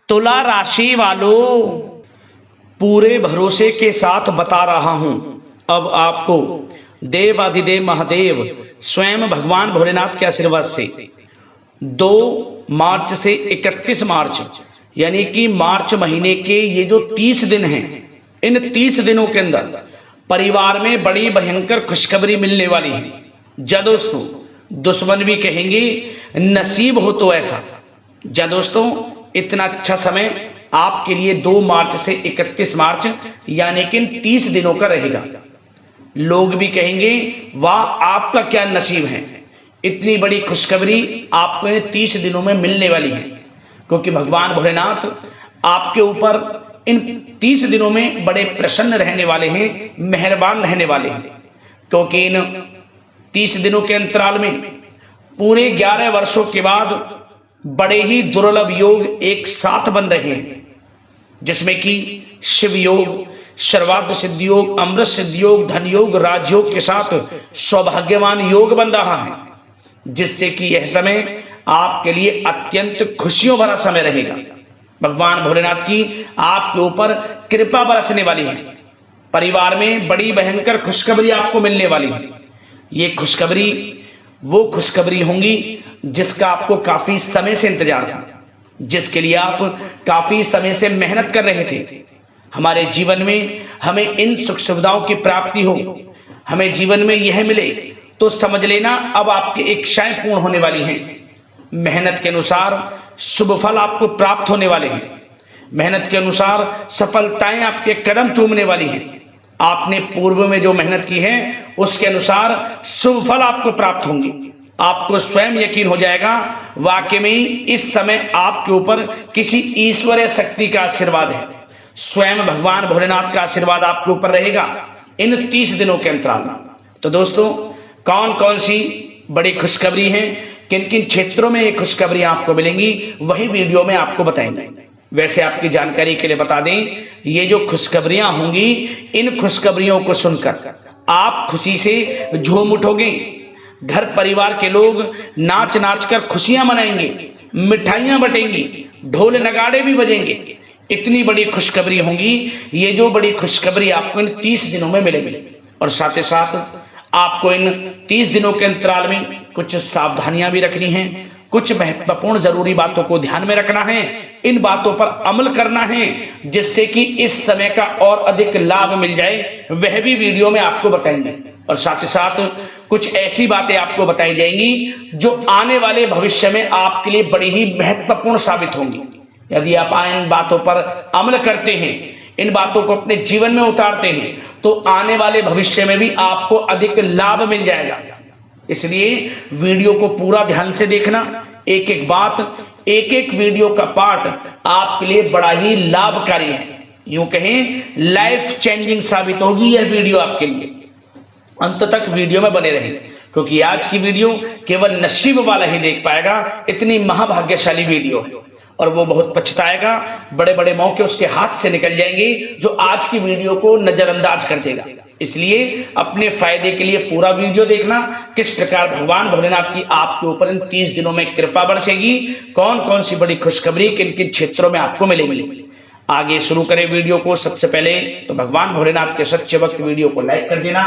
तुला राशि वालों, पूरे भरोसे के साथ बता रहा हूं अब आपको देवाधिदेव महादेव स्वयं भगवान भोलेनाथ के आशीर्वाद से 2 मार्च से 31 मार्च यानी कि मार्च महीने के ये जो 30 दिन हैं, इन 30 दिनों के अंदर परिवार में बड़ी भयंकर खुशखबरी मिलने वाली है। जा दोस्तों, दुश्मन भी कहेंगे नसीब हो तो ऐसा। जा दोस्तों, इतना अच्छा समय आपके लिए 2 मार्च से 31 मार्च यानी कि 30 दिनों का रहेगा। लोग भी कहेंगे वाह आपका क्या नसीब है, इतनी बड़ी खुशखबरी आपको इन 30 दिनों में मिलने वाली है, क्योंकि भगवान भोलेनाथ आपके ऊपर इन 30 दिनों में बड़े प्रसन्न रहने वाले हैं, मेहरबान रहने वाले हैं। क्योंकि इन 30 दिनों के अंतराल में पूरे 11 वर्षों के बाद बड़े ही दुर्लभ योग एक साथ बन रहे हैं, जिसमें कि शिव योग, सर्वार्थ सिद्धि योग, अमृत सिद्धि योग, धन योग, राजयोग के साथ सौभाग्यवान योग बन रहा है, जिससे कि यह समय आपके लिए अत्यंत खुशियों भरा समय रहेगा। भगवान भोलेनाथ की आपके ऊपर कृपा बरसने वाली है। परिवार में बड़ी भयंकर खुशखबरी आपको मिलने वाली है। ये खुशखबरी वो खुशखबरी होंगी जिसका आपको काफी समय से इंतजार था, जिसके लिए आप काफी समय से मेहनत कर रहे थे। हमारे जीवन में हमें इन सुख सुविधाओं की प्राप्ति हो, हमें जीवन में यह मिले, तो समझ लेना अब आपकी इच्छाएं पूर्ण होने वाली हैं। मेहनत के अनुसार शुभ फल आपको प्राप्त होने वाले हैं। मेहनत के अनुसार सफलताएं आपके कदम चूमने वाली हैं। आपने पूर्व में जो मेहनत की है उसके अनुसार शुभ फल आपको प्राप्त होंगे। आपको स्वयं यकीन हो जाएगा वाकई में इस समय आपके ऊपर किसी ईश्वरीय शक्ति का आशीर्वाद है। स्वयं भगवान भोलेनाथ का आशीर्वाद आपके ऊपर रहेगा इन 30 दिनों के अंतराल में। तो दोस्तों, कौन कौन सी बड़ी खुशखबरी है, किन किन क्षेत्रों में ये खुशखबरी आपको मिलेंगी, वही वीडियो में आपको बताएंगे। वैसे आपकी जानकारी के लिए बता दें, ये जो खुशखबरियां होंगी, इन खुशखबरियों को सुनकर आप खुशी से झूम उठोगे। घर परिवार के लोग नाच नाच कर खुशियां मनाएंगे, मिठाइयां बटेंगी, ढोल नगाड़े भी बजेंगे। इतनी बड़ी खुशखबरी होंगी। ये जो बड़ी खुशखबरी आपको इन 30 दिनों में मिलेगी, और साथ ही साथ आपको इन 30 दिनों के अंतराल में कुछ सावधानियां भी रखनी हैं, कुछ महत्वपूर्ण जरूरी बातों को ध्यान में रखना है, इन बातों पर अमल करना है, जिससे कि इस समय का और अधिक लाभ मिल जाए, वह भी वीडियो में आपको बताएंगे। और साथ ही साथ कुछ ऐसी बातें आपको बताई जाएंगी जो आने वाले भविष्य में आपके लिए बड़ी ही महत्वपूर्ण साबित होंगी। यदि आप इन बातों पर अमल करते हैं, इन बातों को अपने जीवन में उतारते हैं, तो आने वाले भविष्य में भी आपको अधिक लाभ मिल जाएगा। इसलिए वीडियो को पूरा ध्यान से देखना। एक एक बात, एक एक वीडियो का पार्ट आपके लिए बड़ा ही लाभकारी है। यूं कहें लाइफ चेंजिंग साबित होगी यह वीडियो आपके लिए। अंत तक वीडियो में बने रहें, क्योंकि आज की वीडियो केवल नसीब वाला ही देख पाएगा। इतनी महाभाग्यशाली वीडियो है, और वो बहुत पछताएगा। बड़े बड़े मौके उसके हाथ से निकल जाएंगे जो आज की वीडियो को नजरअंदाज कर देगा। इसलिए अपने फायदे के लिए पूरा वीडियो देखना, किस प्रकार भगवान भोलेनाथ की आपके ऊपर इन 30 दिनों में कृपा बरसेगी, कौन कौन सी बड़ी खुशखबरी किन किन क्षेत्रों में आपको मिलेगी। आगे शुरू करें वीडियो को। सबसे पहले तो भगवान भोलेनाथ के सच्चे भक्त वीडियो को लाइक कर देना,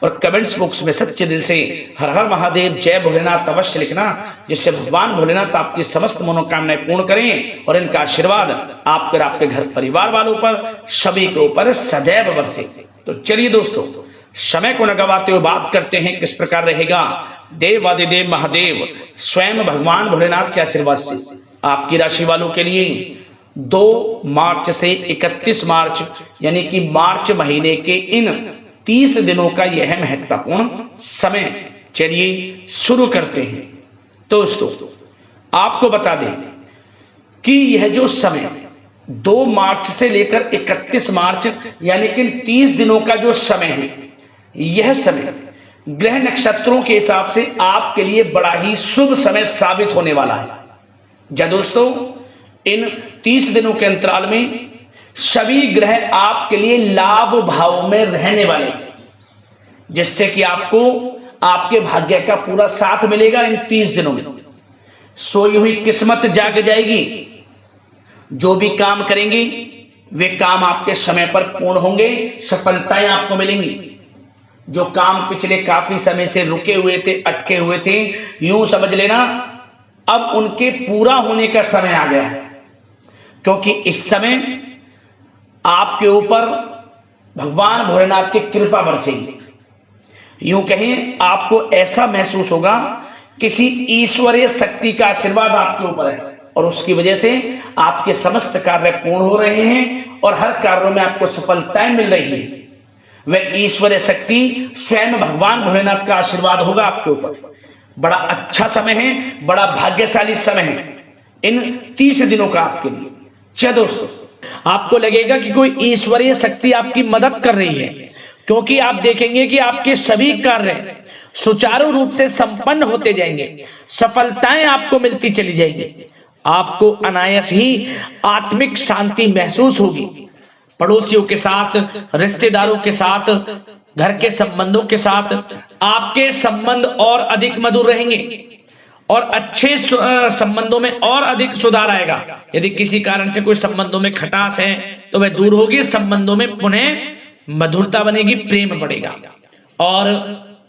और कमेंट्स बॉक्स में सच्चे दिल से हर हर महादेव जय भोलेनाथ अवश्य लिखना, जिससे भगवान भोलेनाथ आपकी समस्त मनोकामनाएं पूर्ण करें और इनका आशीर्वाद आप पर, आपके घर परिवार वालों पर, सभी के ऊपर सदैव बरसे। तो चलिए दोस्तों, समय को न गवाते हुए बात करते हैं किस प्रकार रहेगा देवाधिदेव महादेव स्वयं भगवान भोलेनाथ के आशीर्वाद से आपकी राशि वालों के लिए 2 मार्च से 31 मार्च यानी कि मार्च महीने के इन 30 दिनों का यह महत्वपूर्ण समय। चलिए शुरू करते हैं। दोस्तों, आपको बता दें कि यह जो समय 2 मार्च से लेकर 31 मार्च यानी कि 30 दिनों का जो समय है, यह समय ग्रह नक्षत्रों के हिसाब से आपके लिए बड़ा ही शुभ समय साबित होने वाला है। जा दोस्तों, इन 30 दिनों के अंतराल में सभी ग्रह आपके लिए लाभ भाव में रहने वाले हैं, जिससे कि आपको आपके भाग्य का पूरा साथ मिलेगा इन 30 दिनों में। सोई हुई किस्मत जाग जाएगी, जो भी काम करेंगी वे काम आपके समय पर पूर्ण होंगे, सफलताएं आपको मिलेंगी। जो काम पिछले काफी समय से रुके हुए थे, अटके हुए थे, यूं समझ लेना अब उनके पूरा होने का समय आ गया है, क्योंकि इस समय आपके ऊपर भगवान भोलेनाथ की कृपा बरसेगी। यूं कहें आपको ऐसा महसूस होगा किसी ईश्वरीय शक्ति का आशीर्वाद आपके ऊपर है और उसकी वजह से आपके समस्त कार्य पूर्ण हो रहे हैं और हर कार्यों में आपको सफलताएं मिल रही है। वह ईश्वरीय शक्ति स्वयं भगवान भोलेनाथ का आशीर्वाद होगा आपके ऊपर। बड़ा अच्छा समय है, बड़ा भाग्यशाली समय है इन 30 दिनों का आपके लिए। क्या दोस्तों, आपको लगेगा कि कोई ईश्वरीय शक्ति आपकी मदद कर रही है, क्योंकि आप देखेंगे कि आपके सभी कार्य सुचारू रूप से संपन्न होते जाएंगे, सफलताएं आपको मिलती चली जाएंगी, आपको अनायास ही आत्मिक शांति महसूस होगी। पड़ोसियों के साथ, रिश्तेदारों के साथ, घर के संबंधों के साथ आपके संबंध और अधिक मधुर रहेंगे और अच्छे संबंधों में और अधिक सुधार आएगा। यदि किसी कारण से कोई संबंधों में खटास है तो वह दूर होगी, संबंधों में पुनः मधुरता बनेगी, प्रेम बढ़ेगा। और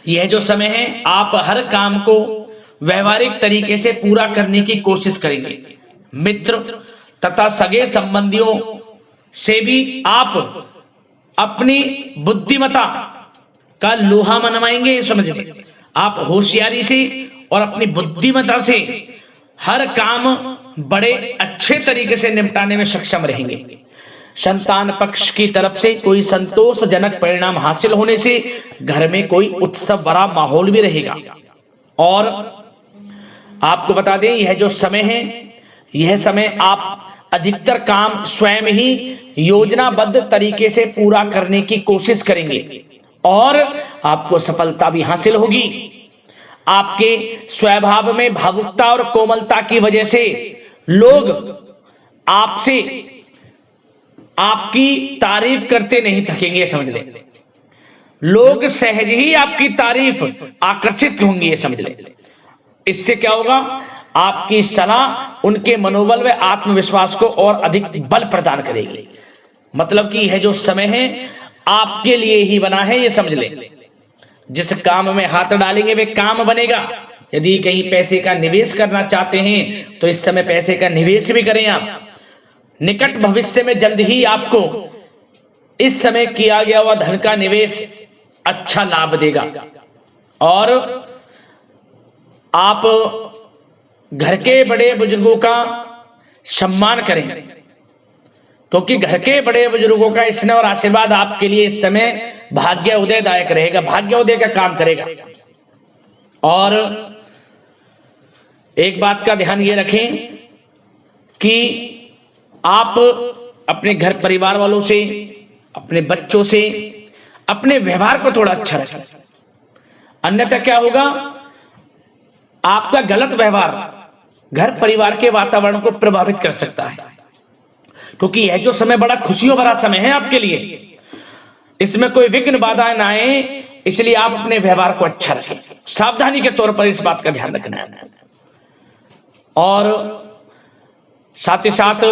यह जो समय है आप हर काम को व्यवहारिक तरीके से पूरा करने की कोशिश करेंगे। मित्र तथा सगे संबंधियों से भी आप अपनी बुद्धिमत्ता का लोहा मनवाएंगे। समझिए, आप होशियारी से और अपनी बुद्धिमत्ता से हर काम बड़े अच्छे तरीके से निपटाने में सक्षम रहेंगे। संतान पक्ष की तरफ से कोई संतोषजनक परिणाम हासिल होने से घर में कोई उत्सव भरा माहौल भी रहेगा। और आपको बता दें, यह जो समय है, यह समय आप अधिकतर काम स्वयं ही योजनाबद्ध तरीके से पूरा करने की कोशिश करेंगे और आपको सफलता भी हासिल होगी। आपके स्वभाव में भावुकता और कोमलता की वजह से लोग आपसे आपकी तारीफ करते नहीं थकेंगे। समझ लें, लोग सहज ही आपकी तारीफ आकर्षित होंगे, ये समझ लें। इससे क्या होगा, आपकी सलाह उनके मनोबल व आत्मविश्वास को और अधिक बल प्रदान करेगी। मतलब कि यह जो समय है आपके लिए ही बना है, ये समझ लें। जिस काम में हाथ डालेंगे वे काम बनेगा। यदि कहीं पैसे का निवेश करना चाहते हैं तो इस समय पैसे का निवेश भी करें आप। निकट भविष्य में जल्द ही आपको इस समय किया गया हुआ धन का निवेश अच्छा लाभ देगा। और आप घर के बड़े बुजुर्गों का सम्मान करें, क्योंकि घर के बड़े बुजुर्गों का स्नेह और आशीर्वाद आपके लिए इस समय भाग्य उदयदायक रहेगा, भाग्य उदय का काम करेगा। और एक बात का ध्यान ये रखें कि आप अपने घर परिवार वालों से, अपने बच्चों से अपने व्यवहार को थोड़ा अच्छा रखें, अन्यथा क्या होगा, आपका गलत व्यवहार घर परिवार के वातावरण को प्रभावित कर सकता है। क्योंकि यह जो समय बड़ा खुशियों भरा समय है आपके लिए, इसमें कोई विघ्न बाधाएं ना आए, इसलिए आप अपने व्यवहार को अच्छा रखें। सावधानी के तौर पर इस बात का ध्यान रखना है। और साथ ही साथ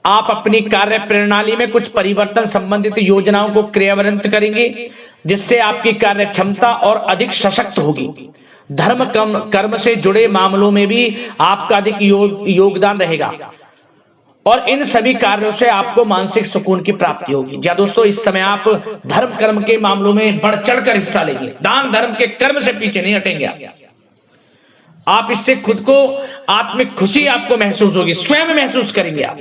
आप अपनी कार्य प्रणाली में कुछ परिवर्तन संबंधित योजनाओं को क्रियान्वित करेंगे, जिससे आपकी कार्य क्षमता और अधिक सशक्त होगी। धर्म कर्म से जुड़े मामलों में भी आपका अधिक योगदान रहेगा और इन सभी कार्यों से आपको मानसिक सुकून की प्राप्ति होगी। जी दोस्तों, इस समय आप धर्म कर्म के मामलों में बढ़ चढ़कर हिस्सा लेंगे। दान धर्म के कर्म से पीछे नहीं हटेंगे आप। इससे खुद को आत्मिक खुशी आपको महसूस होगी, स्वयं महसूस करेंगे आप।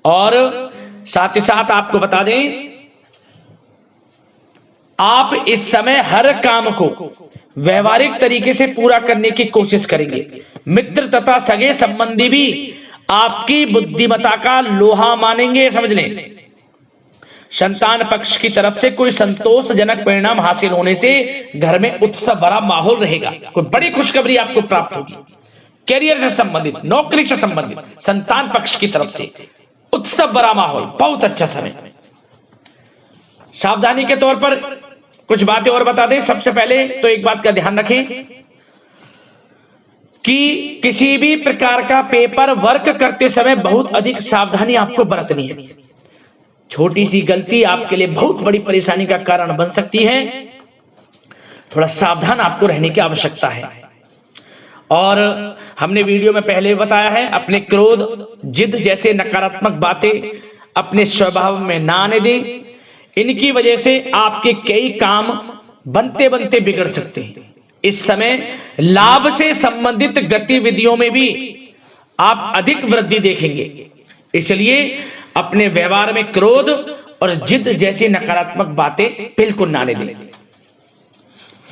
और साथ ही साथ आपको बता दें, आप इस समय हर काम को व्यवहारिक तरीके से पूरा करने की कोशिश करेंगे। मित्र तथा सगे संबंधी भी आपकी बुद्धिमत्ता का लोहा मानेंगे। समझ लें, संतान पक्ष की तरफ से कोई संतोषजनक परिणाम हासिल होने से घर में उत्सव भरा माहौल रहेगा। कोई बड़ी खुशखबरी आपको प्राप्त होगी, कैरियर से संबंधित, नौकरी से संबंधित, संतान पक्ष की तरफ से उत्सव भरा माहौल, बहुत अच्छा समय। सावधानी के तौर पर कुछ बातें और बता दें। सबसे पहले तो एक बात का ध्यान रखें कि किसी भी प्रकार का पेपर वर्क करते समय बहुत अधिक सावधानी आपको बरतनी है। छोटी सी गलती आपके लिए बहुत बड़ी परेशानी का कारण बन सकती है। थोड़ा सावधान आपको रहने की आवश्यकता है। और हमने वीडियो में पहले बताया है, अपने क्रोध, जिद जैसे नकारात्मक बातें अपने स्वभाव में ना आने दें। इनकी वजह से आपके कई काम बनते बनते बिगड़ सकते हैं। इस समय लाभ से संबंधित गतिविधियों में भी आप अधिक वृद्धि देखेंगे। इसलिए अपने व्यवहार में क्रोध और जिद जैसी नकारात्मक बातें बिल्कुल ना आने दें।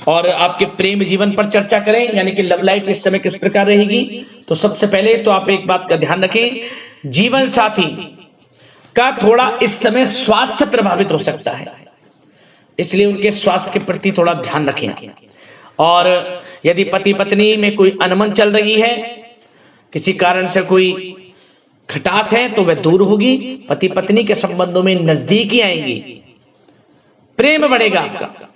और आपके प्रेम जीवन पर चर्चा करें, यानी कि लव लाइफ इस समय किस प्रकार रहेगी। तो सबसे पहले तो आप एक बात का ध्यान रखें, जीवन साथी का थोड़ा इस समय स्वास्थ्य प्रभावित हो सकता है, इसलिए उनके स्वास्थ्य के प्रति थोड़ा ध्यान रखें। और यदि पति पत्नी में कोई अनबन चल रही है, किसी कारण से कोई खटास है, तो वह दूर होगी। पति पत्नी के संबंधों में नजदीकी आएंगी, प्रेम बढ़ेगा आपका।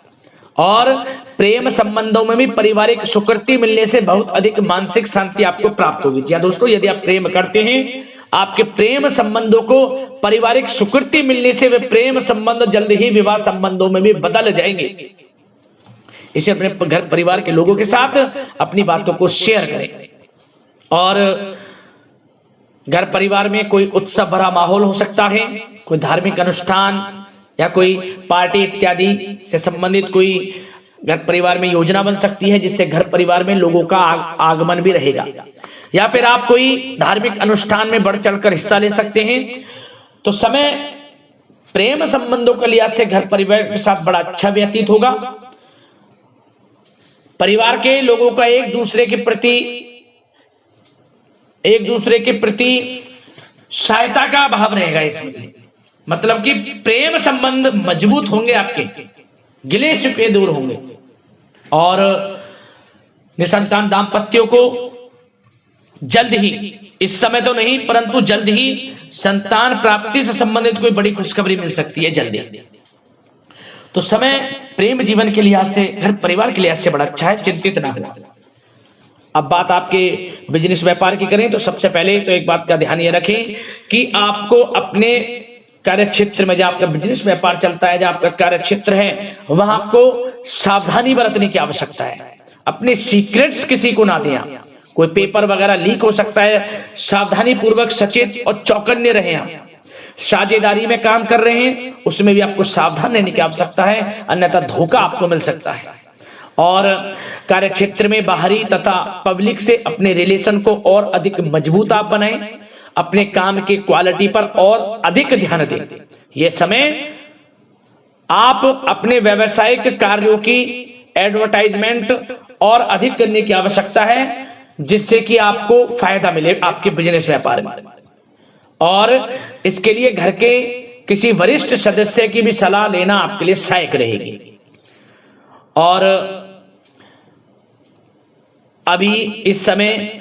और प्रेम संबंधों में भी पारिवारिक स्वीकृति मिलने से बहुत अधिक मानसिक शांति आपको प्राप्त होगी। जी दोस्तों, यदि आप प्रेम करते हैं, आपके प्रेम संबंधों को पारिवारिक स्वीकृति मिलने से वे प्रेम संबंध जल्द ही विवाह संबंधों में भी बदल जाएंगे। इसे अपने घर परिवार के लोगों के साथ अपनी बातों को शेयर करें। और घर परिवार में कोई उत्सव भरा माहौल हो सकता है, कोई धार्मिक अनुष्ठान या कोई पार्टी इत्यादि से संबंधित कोई घर परिवार में योजना बन सकती है, जिससे घर परिवार में लोगों का आगमन भी रहेगा। या फिर आप कोई धार्मिक अनुष्ठान में बढ़ चढ़कर हिस्सा ले सकते हैं। तो समय प्रेम संबंधों के लिहाज से घर परिवार के साथ बड़ा अच्छा व्यतीत होगा। परिवार के लोगों का एक दूसरे के प्रति सहायता का भाव रहेगा इसमें, मतलब कि प्रेम संबंध मजबूत होंगे, आपके गिले शिकवे दूर होंगे। और निसंतान दाम्पत्यों को जल्द ही, इस समय तो नहीं परंतु जल्द ही संतान प्राप्ति से संबंधित कोई बड़ी खुशखबरी मिल सकती है जल्दी। तो समय प्रेम जीवन के लिहाज से, घर परिवार के लिहाज से बड़ा अच्छा है, चिंतित ना हो। अब बात आपके बिजनेस व्यापार की करें, तो सबसे पहले तो एक बात का ध्यान ये रखें कि आपको अपने कार्य क्षेत्र में, जहां आपका बिजनेस व्यापार चलता है, जहां आपका कार्य क्षेत्र है, वहां आपको सावधानी बरतने की आवश्यकता है। अपने सीक्रेट्स किसी को ना दें आप। कोई पेपर वगैरह लीक हो सकता है, सावधानी पूर्वक सचेत और चौकन्ने रहें आप। साझेदारी में काम कर रहे हैं, उसमें भी आपको सावधान रहने की आवश्यकता है, अन्यथा धोखा आपको मिल सकता है। और कार्य क्षेत्र में बाहरी तथा पब्लिक से अपने रिलेशन को और अधिक मजबूत आप बनाएं। अपने काम की क्वालिटी पर और अधिक ध्यान दें। यह समय आप अपने व्यावसायिक कार्यों की एडवर्टाइजमेंट और अधिक करने की आवश्यकता है, जिससे कि आपको फायदा मिले आपके बिजनेस व्यापार में। और इसके लिए घर के किसी वरिष्ठ सदस्य की भी सलाह लेना आपके लिए सहायक रहेगी। और अभी इस समय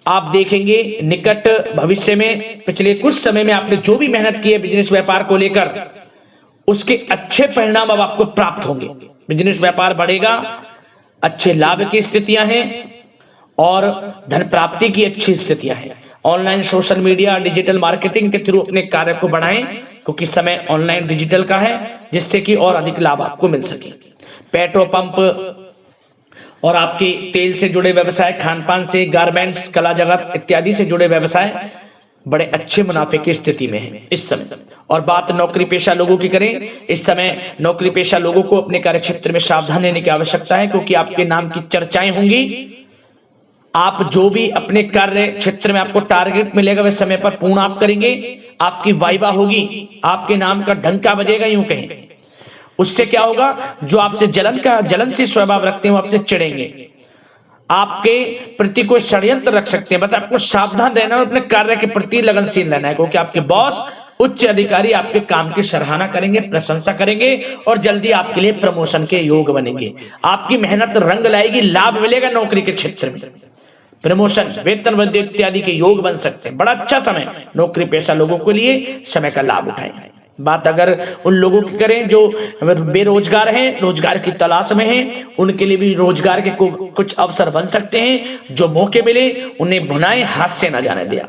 आप देखेंगे, निकट भविष्य में, पिछले कुछ समय में आपने जो भी मेहनत की है बिजनेस व्यापार को लेकर, उसके अच्छे परिणाम अब आपको प्राप्त होंगे। बिजनेस व्यापार बढ़ेगा, अच्छे लाभ की स्थितियां हैं और धन प्राप्ति की अच्छी स्थितियां हैं। Online social media, digital marketing के थ्रू अपने कार्य को बढ़ाएं, क्योंकि समय ऑनलाइन डिजिटल का है, जिससे कि और अधिक लाभ आपको मिल सके। पेट्रोल पंप और आपके तेल से जुड़े व्यवसाय, खान पान से, गारमेंट्स, कला जगत इत्यादि से जुड़े व्यवसाय बड़े अच्छे मुनाफे की स्थिति में है इस समय। और बात नौकरी पेशा लोगों की करें, इस समय नौकरी पेशा लोगों को अपने कार्य क्षेत्र में सावधान रहने की आवश्यकता है, क्योंकि आपके नाम की चर्चाएं होंगी। आप जो भी अपने कार्य क्षेत्र में आपको टारगेट मिलेगा, वह समय पर पूर्ण आप करेंगे। आपकी वाइवा होगी, आपके नाम का डंका बजेगा, यूं कहें। उससे क्या होगा, जो आपसे जलन से स्वभाव रखते हैं, वो आपसे चिढ़ेंगे, आपके प्रति कोई षड्यंत्र रख सकते हैं। बस आपको सावधान रहना और अपने कार्य के प्रति लगनशील रहना है, क्योंकि आपके बॉस, उच्च अधिकारी आपके काम की सराहना करेंगे, प्रशंसा करेंगे और जल्दी आपके लिए प्रमोशन के योग बनेंगे। आपकी मेहनत रंग लाएगी, लाभ मिलेगा नौकरी के क्षेत्र में, प्रमोशन, वेतन वृद्धि इत्यादि के योग बन सकते हैं। बड़ा अच्छा समय नौकरी पेशा लोगों के लिए, समय का लाभ उठाएं। बात अगर उन लोगों की करें जो बेरोजगार हैं, रोजगार की तलाश में हैं, उनके लिए भी रोजगार के कुछ अवसर बन सकते हैं। जो मौके मिले उन्हें भुनाएं, हाथ से ना जाने दिया।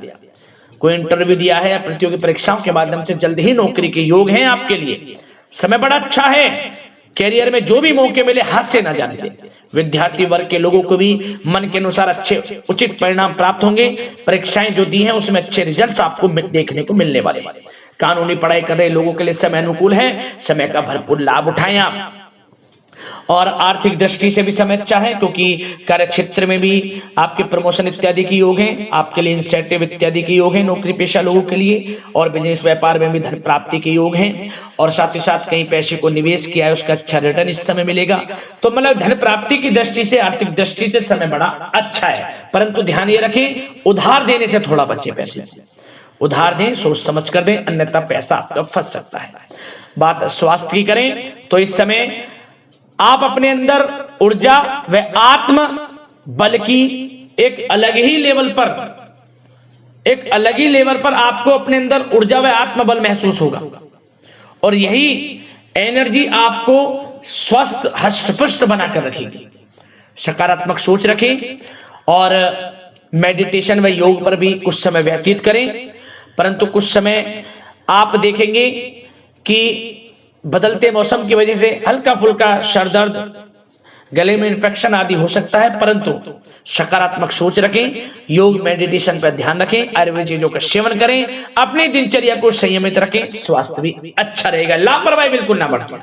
कोई इंटरव्यू दिया है या प्रतियोगी परीक्षाओं के माध्यम से जल्द ही नौकरी के योग हैं आपके लिए। समय बड़ा अच्छा है। कैरियर में जो भी मौके मिले हाथ से ना जाने दें। विद्यार्थी वर्ग के लोगों को भी मन के अनुसार अच्छे उचित परिणाम प्राप्त होंगे। परीक्षाएं जो दी हैं उसमें अच्छे रिजल्ट आपको देखने को मिलने वाले हैं। कानूनी पढ़ाई कर रहे लोगों के लिए समय अनुकूल है। समय का भरपूर लाभ उठाएं आप। और आर्थिक दृष्टि से भी समय अच्छा है, क्योंकि कार्य क्षेत्र में भी आपके प्रमोशन इत्यादि के योग हैं। आपके लिए इंसेंटिव इत्यादि के योग हैं नौकरी पेशा लोगों के लिए। और बिजनेस व्यापार में भी धन प्राप्ति के योग हैं। और साथ ही साथ कहीं पैसे को निवेश किया है उसका अच्छा रिटर्न इस समय मिलेगा। तो मतलब धन प्राप्ति की दृष्टि से, आर्थिक दृष्टि से समय बड़ा अच्छा है। परंतु ध्यान ये रखें, उधार देने से थोड़ा बचे। पैसे उधार दें, सोच समझ कर दें, अन्यथा पैसा आपका फंस सकता है। बात स्वास्थ्य की करें तो इस समय आप अपने अंदर ऊर्जा व आत्म बल की एक अलग ही लेवल पर आपको अपने अंदर ऊर्जा व आत्म बल महसूस होगा। और यही एनर्जी आपको स्वस्थ हष्ट-पुष्ट बनाकर रखेगी। सकारात्मक सोच रखें और मेडिटेशन व योग पर भी कुछ समय व्यतीत करें। परंतु कुछ समय आप देखेंगे कि बदलते मौसम की वजह से हल्का फुल्का सर दर्द, गले में इंफेक्शन आदि हो सकता है। परंतु सकारात्मक सोच रखें, योग मेडिटेशन पर ध्यान रखें, आयुर्वेद चीजों का सेवन करें, अपनी दिनचर्या को संयमित रखें, स्वास्थ्य भी अच्छा रहेगा। लापरवाही बिल्कुल ना बरतें।